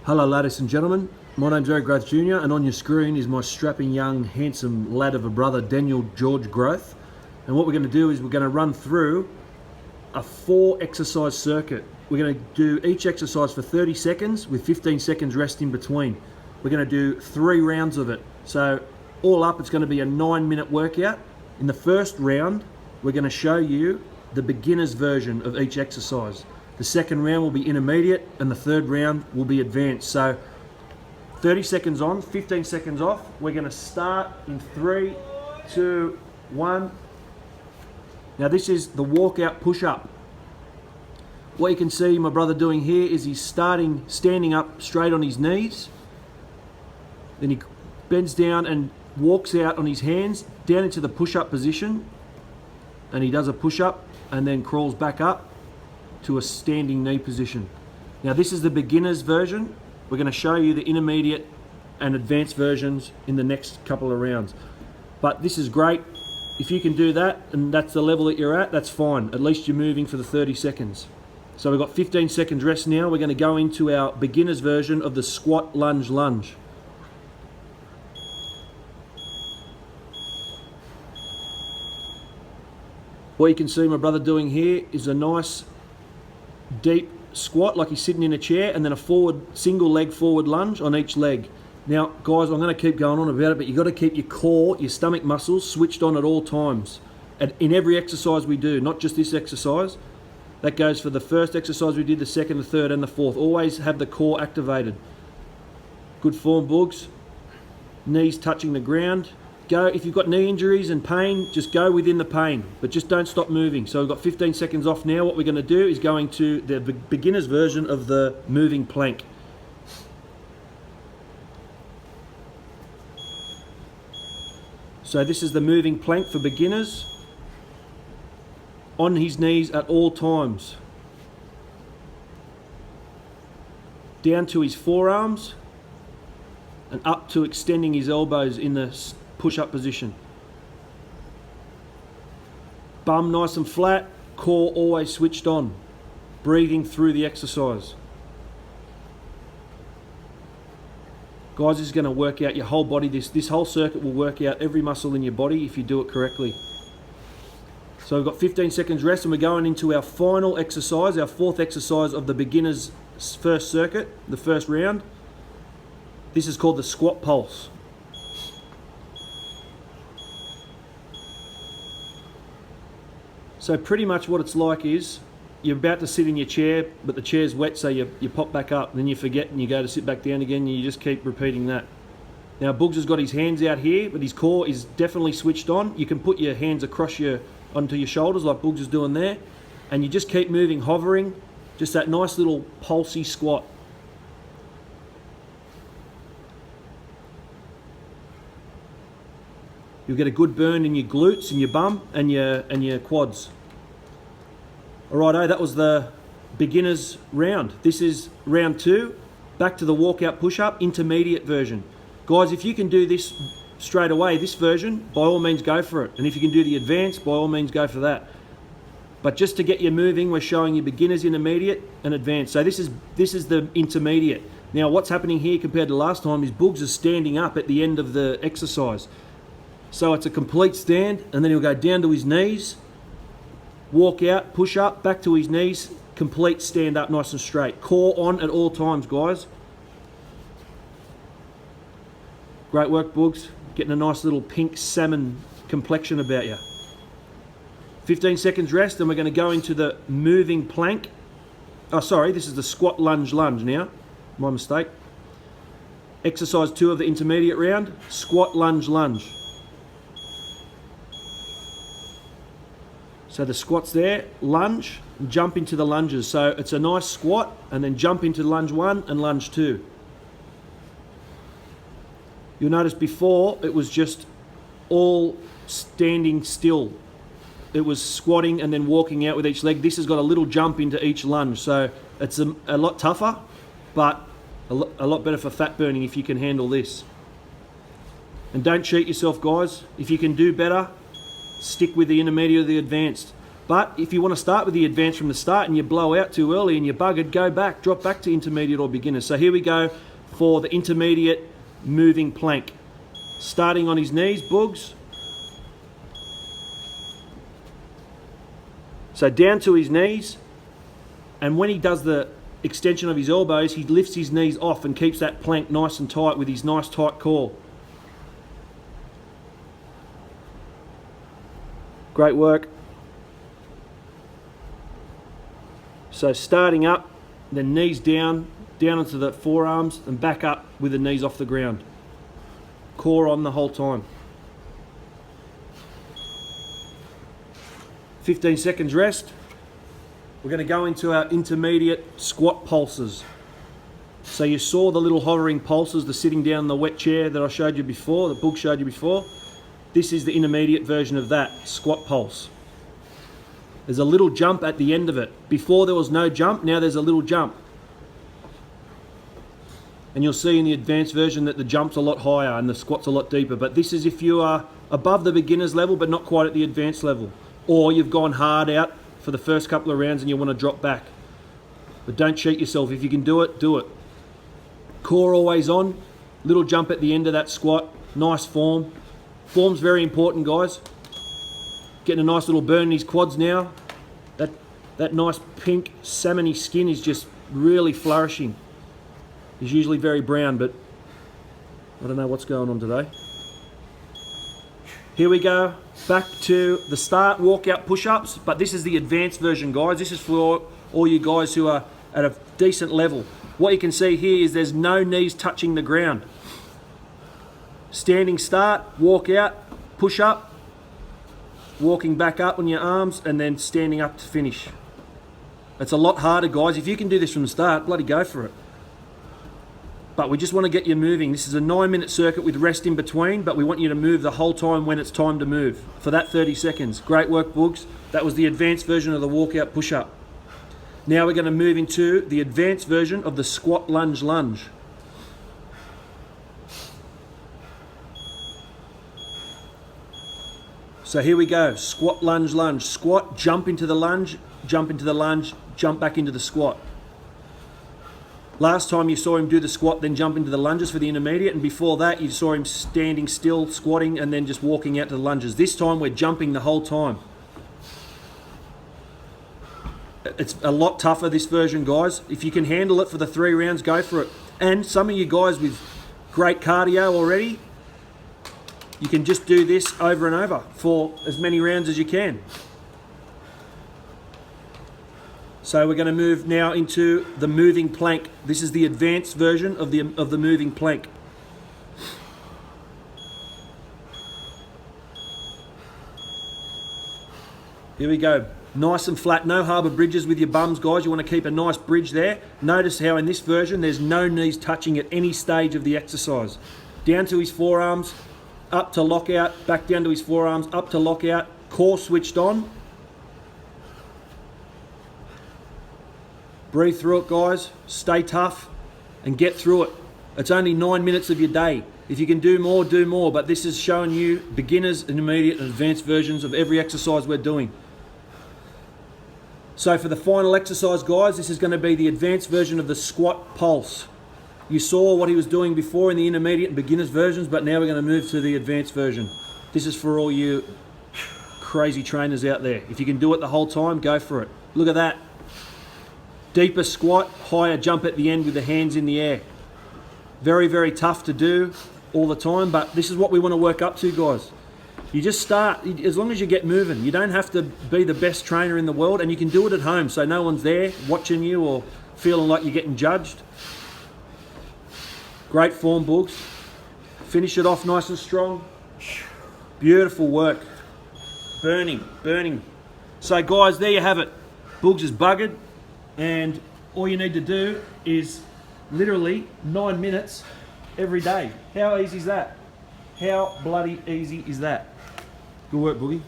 Hello ladies and gentlemen, my name's Eric Growth Jr. and on your screen is my strapping young handsome lad of a brother, Daniel George Growth. And what we're going to do is we're going to run through a 4 exercise circuit. We're going to do each exercise for 30 seconds with 15 seconds rest in between. We're going to do 3 rounds of it. So all up it's going to be a 9-minute workout. In the first round we're going to show you the beginner's version of each exercise. The second round will be intermediate and the third round will be advanced. So 30 seconds on, 15 seconds off. We're going to start in 3, 2, 1. Now this is the walkout push-up. What you can see my brother doing here is he's standing up straight on his knees. Then he bends down and walks out on his hands down into the push-up position. And he does a push-up and then crawls back up to a standing knee position. Now this is the beginner's version. We're going to show you the intermediate and advanced versions in the next couple of rounds. But this is great. If you can do that and that's the level that you're at, that's fine. At least you're moving for the 30 seconds. So we've got 15 seconds rest now. We're going to go into our beginner's version of the squat lunge lunge. What you can see my brother doing here is a nice deep squat like he's sitting in a chair, and then a single leg forward lunge on each leg. Now guys, I'm going to keep going on about it, but you've got to keep your core, your stomach muscles switched on at all times. In every exercise we do, not just this exercise. That goes for the first exercise we did, the second, the third and the fourth. Always have the core activated. Good form, Boogs. Knees touching the ground. Go, if you've got knee injuries and pain, just go within the pain, but just don't stop moving. So we've got 15 seconds off now. What we're going to do is going to the beginner's version of the moving plank. So this is the moving plank for beginners. On his knees at all times. Down to his forearms and up to extending his elbows in the push-up position. Bum nice and flat, core always switched on. Breathing through the exercise. Guys, this is going to work out your whole body. This whole circuit will work out every muscle in your body if you do it correctly. So we've got 15 seconds rest and we're going into our final exercise, our 4th exercise of the beginner's first circuit, the first round. This is called the squat pulse. So pretty much what it's like is you're about to sit in your chair, but the chair's wet, so you pop back up, and then you forget and you go to sit back down again, and you just keep repeating that. Now Boogs has got his hands out here, but his core is definitely switched on. You can put your hands across onto your shoulders like Boogs is doing there, and you just keep moving, hovering, just that nice little pulsy squat. You'll get a good burn in your glutes and your bum and your quads. Alrighto, that was the beginner's round. This is round 2. Back to the walkout push-up, intermediate version. Guys, if you can do this straight away, this version, by all means go for it. And if you can do the advanced, by all means go for that. But just to get you moving, we're showing you beginners, intermediate and advanced. So this is the intermediate. Now what's happening here compared to last time is Boogs is standing up at the end of the exercise. So it's a complete stand, and then he'll go down to his knees, walk out, push up, back to his knees, complete stand up nice and straight. Core on at all times, guys. Great work, Boogs. Getting a nice little pink salmon complexion about you. 15 seconds rest, and we're going to go into the moving plank. Oh, sorry, this is the squat lunge lunge now. My mistake. Exercise 2 of the intermediate round, squat lunge lunge. So the squat's there, lunge, and jump into the lunges. So it's a nice squat, and then jump into lunge 1 and lunge 2. You'll notice before it was just all standing still. It was squatting and then walking out with each leg. This has got a little jump into each lunge. So it's a lot tougher, but a lot better for fat burning if you can handle this. And don't cheat yourself, guys. If you can do better, stick with the intermediate or the advanced. But if you want to start with the advanced from the start and you blow out too early and you're buggered, go back, drop back to intermediate or beginners. So here we go for the intermediate moving plank. Starting on his knees, Boogs. So down to his knees, and when he does the extension of his elbows, he lifts his knees off and keeps that plank nice and tight with his nice tight core. Great work. So starting up, then knees down, down onto the forearms and back up with the knees off the ground. Core on the whole time. 15 seconds rest. We're going to go into our intermediate squat pulses. So you saw the little hovering pulses, the sitting down in the wet chair that I showed you before, that Boog showed you before. This is the intermediate version of that, squat pulse. There's a little jump at the end of it. Before there was no jump, now there's a little jump. And you'll see in the advanced version that the jump's a lot higher and the squat's a lot deeper. But this is if you are above the beginner's level but not quite at the advanced level. Or you've gone hard out for the first couple of rounds and you want to drop back. But don't cheat yourself. If you can do it, do it. Core always on. Little jump at the end of that squat. Nice form. Form's very important, guys. Getting a nice little burn in his quads now. That nice pink salmony skin is just really flourishing. He's usually very brown, but I don't know what's going on today. Here we go. Back to the start, walkout push-ups, but this is the advanced version, guys. This is for all you guys who are at a decent level. What you can see here is there's no knees touching the ground. Standing start, walk out, push up, walking back up on your arms, and then standing up to finish. It's a lot harder, guys. If you can do this from the start, bloody go for it. But we just want to get you moving. This is a 9-minute circuit with rest in between, but we want you to move the whole time when it's time to move. For that 30 seconds. Great work, Boogs. That was the advanced version of the walkout push-up. Now we're going to move into the advanced version of the squat lunge lunge. So here we go. Squat lunge lunge. Squat, jump into the lunge, jump into the lunge, jump back into the squat. Last time you saw him do the squat, then jump into the lunges for the intermediate, and before that you saw him standing still, squatting, and then just walking out to the lunges. This time we're jumping the whole time. It's a lot tougher, this version, guys. If you can handle it for the 3 rounds, go for it. And some of you guys with great cardio already, you can just do this over and over for as many rounds as you can. So we're going to move now into the moving plank. This is the advanced version of the moving plank. Here we go. Nice and flat. No harbour bridges with your bums, guys. You want to keep a nice bridge there. Notice how in this version there's no knees touching at any stage of the exercise. Down to his forearms, up to lockout, back down to his forearms, up to lockout. Core switched on. Breathe through it, guys. Stay tough and get through it. It's only 9 minutes of your day. If you can do more, do more. But this is showing you beginners, intermediate, and advanced versions of every exercise we're doing. So for the final exercise, guys, this is going to be the advanced version of the squat pulse. You saw what he was doing before in the intermediate and beginners versions, but now we're going to move to the advanced version. This is for all you crazy trainers out there. If you can do it the whole time, go for it. Look at that. Deeper squat, higher jump at the end with the hands in the air. Very, very tough to do all the time, but this is what we want to work up to, guys. You just start, as long as you get moving. You don't have to be the best trainer in the world, and you can do it at home so no one's there watching you or feeling like you're getting judged. Great form, Boogs. Finish it off nice and strong. Beautiful work. Burning, burning. So guys, there you have it. Boogs is buggered. And all you need to do is literally 9 minutes every day. How easy is that? How bloody easy is that? Good work, Boogie.